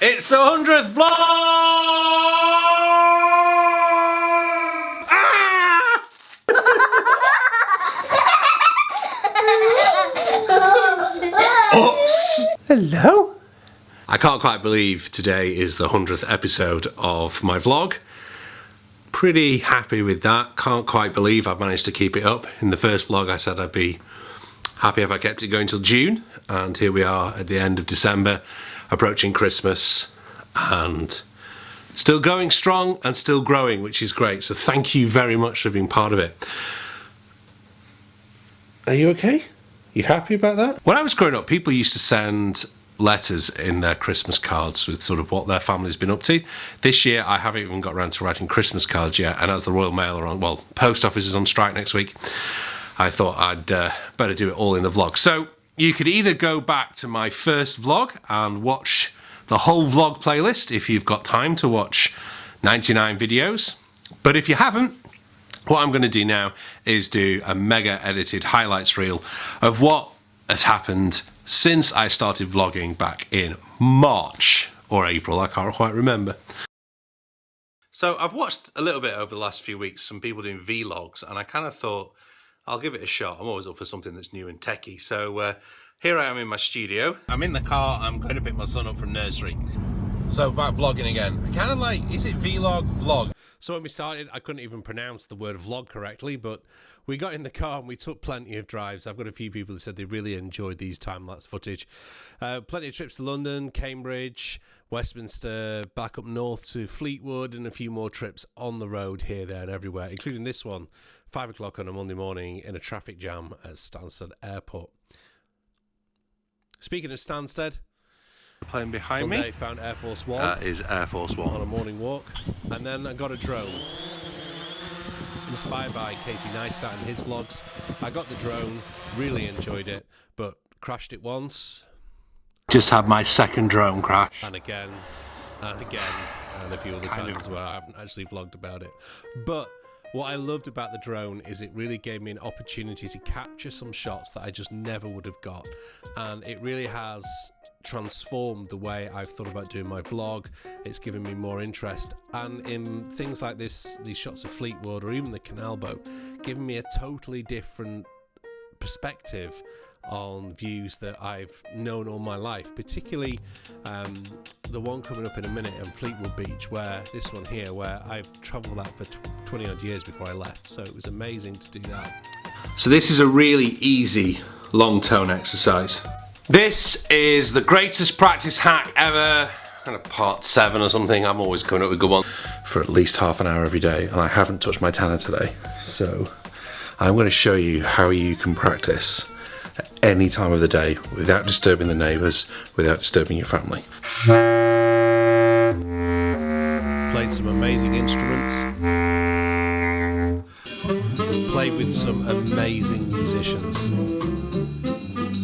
It's the 100th vlog! Ah! Oops! Hello? I can't quite believe today is the 100th episode of my vlog. Pretty happy with that. Can't quite believe I've managed to keep it up. In the first vlog I said I'd be happy if I kept it going till June, and here we are at the end of December, approaching Christmas, and still going strong and still growing, which is great. So thank you very much for being part of it. Are you okay? You happy about that? When I was growing up, people used to send letters in their Christmas cards with sort of what their family's been up to. This year I haven't even got around to writing Christmas cards yet, and as the Royal Mail are on, well, post office is on strike next week, I thought I'd better do it all in the vlog. So you could either go back to my first vlog and watch the whole vlog playlist if you've got time to watch 99 videos, but if you haven't, what I'm going to do now is do a mega edited highlights reel of what has happened since I started vlogging back in March or April, I can't quite remember. So I've watched a little bit over the last few weeks, some people doing vlogs, and I kind of thought I'll give it a shot. I'm always up for something that's new and techie. So here I am in my studio. I'm in the car, I'm going to pick my son up from nursery. So back vlogging again. I kind of like, is it vlog, vlog? So when we started, I couldn't even pronounce the word vlog correctly, but we got in the car and we took plenty of drives. I've got a few people that said they really enjoyed these time-lapse footage. Plenty of trips to London, Cambridge, Westminster, back up north to Fleetwood, and a few more trips on the road here, there and everywhere, including this one, 5 o'clock on a Monday morning in a traffic jam at Stansted Airport. Speaking of Stansted, playing behind me, found Air Force One. That is Air Force One. On a morning walk. And then I got a drone. Inspired by Casey Neistat and his vlogs. I got the drone, really enjoyed it, but crashed it once. Just had my second drone crash. And again, and again, and a few other times where I haven't actually vlogged about it. But what I loved about the drone is it really gave me an opportunity to capture some shots that I just never would have got. And it really has transformed the way I've thought about doing my vlog. It's given me more interest, and in things like this, these shots of Fleetwood or even the canal boat, giving me a totally different perspective on views that I've known all my life, particularly the one coming up in a minute on Fleetwood Beach, where this one here, where I've travelled that for 20 odd years before I left, so it was amazing to do that. So this is a really easy long tone exercise. This is the greatest practice hack ever, kind of part 7 or something. I'm always coming up with a good one for at least half an hour every day, and I haven't touched my tenor today, so I'm going to show you how you can practice at any time of the day without disturbing the neighbours, without disturbing your family. Played some amazing instruments, played with some amazing musicians,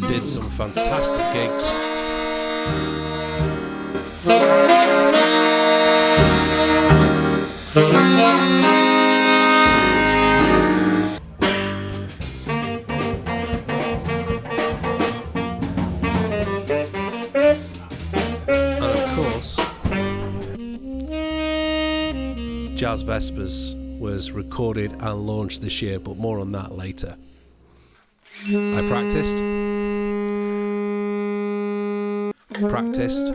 did some fantastic gigs. Jazz Vespers was recorded and launched this year, but more on that later. I practiced, practiced,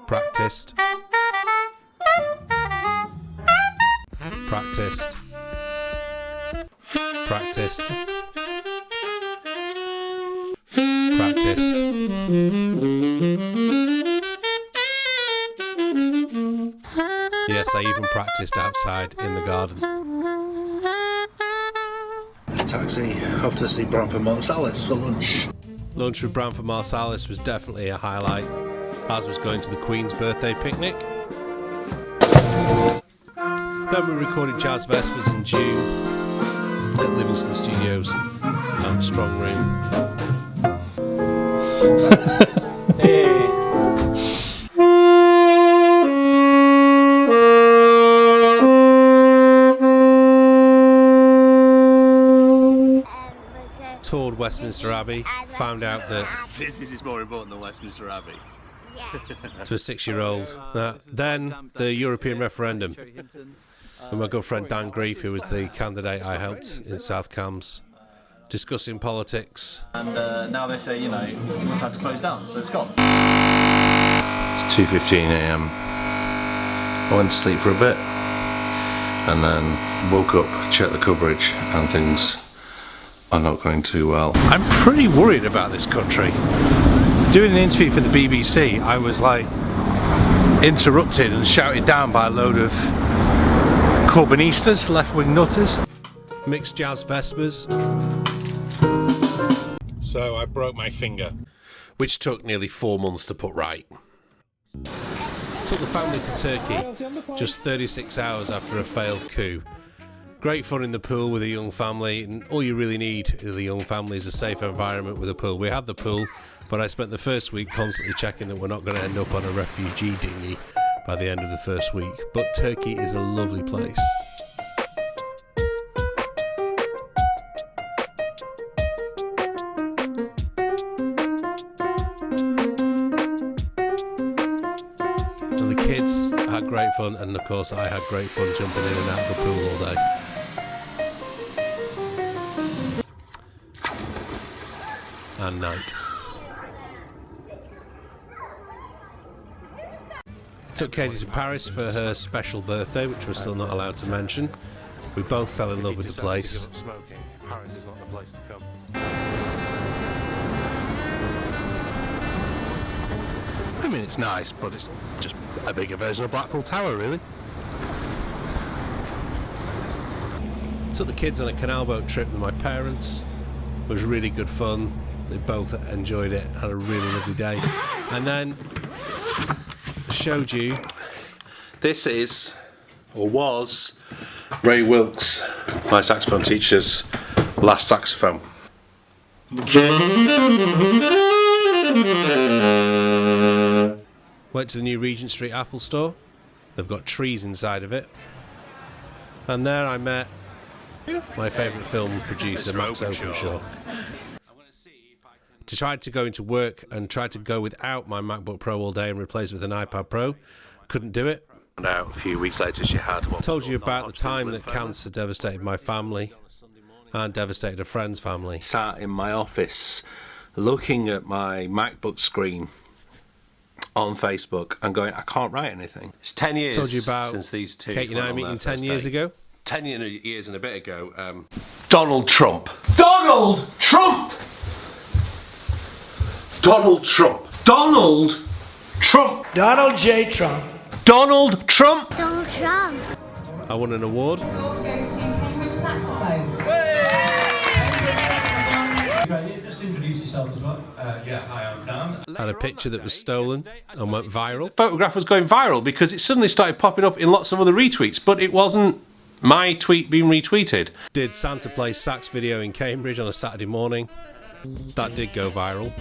practiced, practiced, practiced, practiced. Yes, I even practiced outside in the garden. Taxi up to see Branford Marsalis for lunch. Lunch with Branford Marsalis was definitely a highlight, as was going to the Queen's birthday picnic. Then we recorded Jazz Vespers in June at Livingston Studios and the Strong Room. Hey. toured Westminster Abbey, found out that This is more important than Westminster Abbey. to a 6-year-old. Then the European referendum. And my good friend Dan Grief, who was the candidate I helped in South Cambs, discussing politics. And now they say, we've had to close down, so it's gone. It's 2:15 a.m. I went to sleep for a bit and then woke up, checked the coverage, and things are not going too well. I'm pretty worried about this country. Doing an interview for the BBC, I was like interrupted and shouted down by a load of Corbynistas, left-wing nutters. Mixed jazz vespers. So I broke my finger, which took nearly 4 months to put right. Took the family to Turkey just 36 hours after a failed coup. Great fun in the pool with a young family, and all you really need with a young family is a safe environment with a pool. We had the pool, but I spent the first week constantly checking that we're not going to end up on a refugee dinghy by the end of the first week. But Turkey is a lovely place. And the kids had great fun, and of course I had great fun jumping in and out of the pool all day. And night. Took Katie to Paris for her special birthday, which we're still not allowed to mention. We both fell in love with the place. Paris is not the place to come. I mean, it's nice, but it's just a bigger version of Blackpool Tower, really. Took the kids on a canal boat trip with my parents. It was really good fun. They both enjoyed it, had a really lovely day. And then showed you, this is, or was, Ray Wilkes, my saxophone teacher's last saxophone. Went to the new Regent Street Apple store. They've got trees inside of it. And there I met my favourite film producer, Max Openshaw. To try to go into work and try to go without my MacBook Pro all day and replace it with an iPad Pro. Couldn't do it. Now, a few weeks later, she had what told you about the time that cancer devastated my family and devastated a friend's family. Sat in my office looking at my MacBook screen on Facebook and going, I can't write anything. It's 10 years told you about since these two. Katie and I meeting 10 years ago. 10 years and a bit ago. Donald Trump. Donald Trump! Donald Trump. Donald Trump. Donald J. Trump. Donald Trump. Donald Trump. I won an award. Just introduce yourself as well. Hi, I'm Dan. Had a picture that was stolen and went viral. Photograph was going viral because it suddenly started popping up in lots of other retweets, but it wasn't my tweet being retweeted. Did Santa play sax video in Cambridge on a Saturday morning. That did go viral.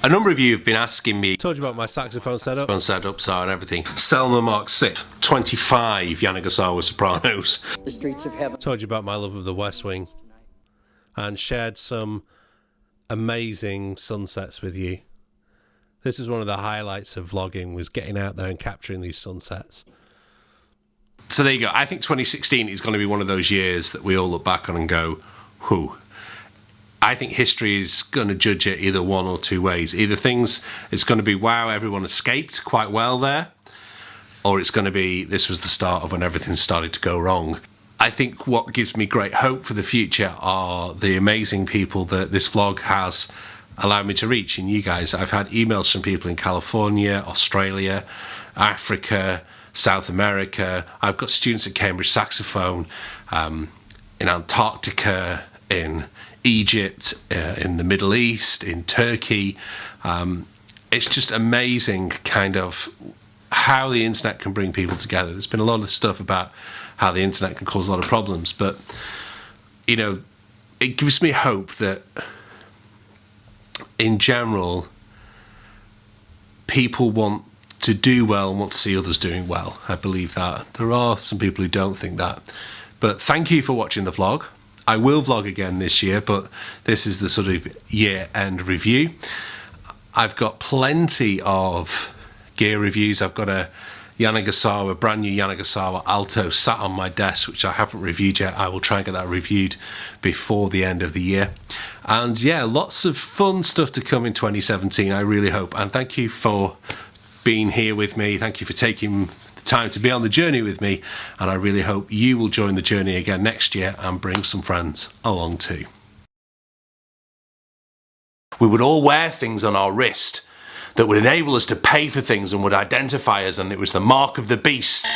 A number of you have been asking me Told you about my saxophone setup. on setups are and everything. Selma Mark 6, 25 Yanagasawa sopranos. The streets of heaven. Told you about my love of the West Wing. And shared some amazing sunsets with you. This is one of the highlights of vlogging, was getting out there and capturing these sunsets. So there you go. I think 2016 is going to be one of those years that we all look back on and go, whew. I think history is going to judge it either one or two ways. Either it's going to be, wow, everyone escaped quite well there, or it's going to be, this was the start of when everything started to go wrong. I think what gives me great hope for the future are the amazing people that this vlog has allowed me to reach. And you guys, I've had emails from people in California, Australia, Africa, South America. I've got students at Cambridge Saxophone, in Antarctica, in Egypt, in the Middle East, in Turkey. It's just amazing kind of how the internet can bring people together. There's been a lot of stuff about how the internet can cause a lot of problems, but you know, it gives me hope that in general people want to do well and want to see others doing well. I believe that. There are some people who don't think that. But thank you for watching the vlog. I will vlog again this year, but this is the sort of year-end review. I've got plenty of gear reviews. I've got a Yanagisawa, brand new Yanagisawa Alto sat on my desk, which I haven't reviewed yet. I will try and get that reviewed before the end of the year. And yeah, lots of fun stuff to come in 2017, I really hope. And thank you for being here with me. Thank you for taking the time to be on the journey with me. And I really hope you will join the journey again next year and bring some friends along too. We would all wear things on our wrist that would enable us to pay for things and would identify us, and it was the mark of the beast.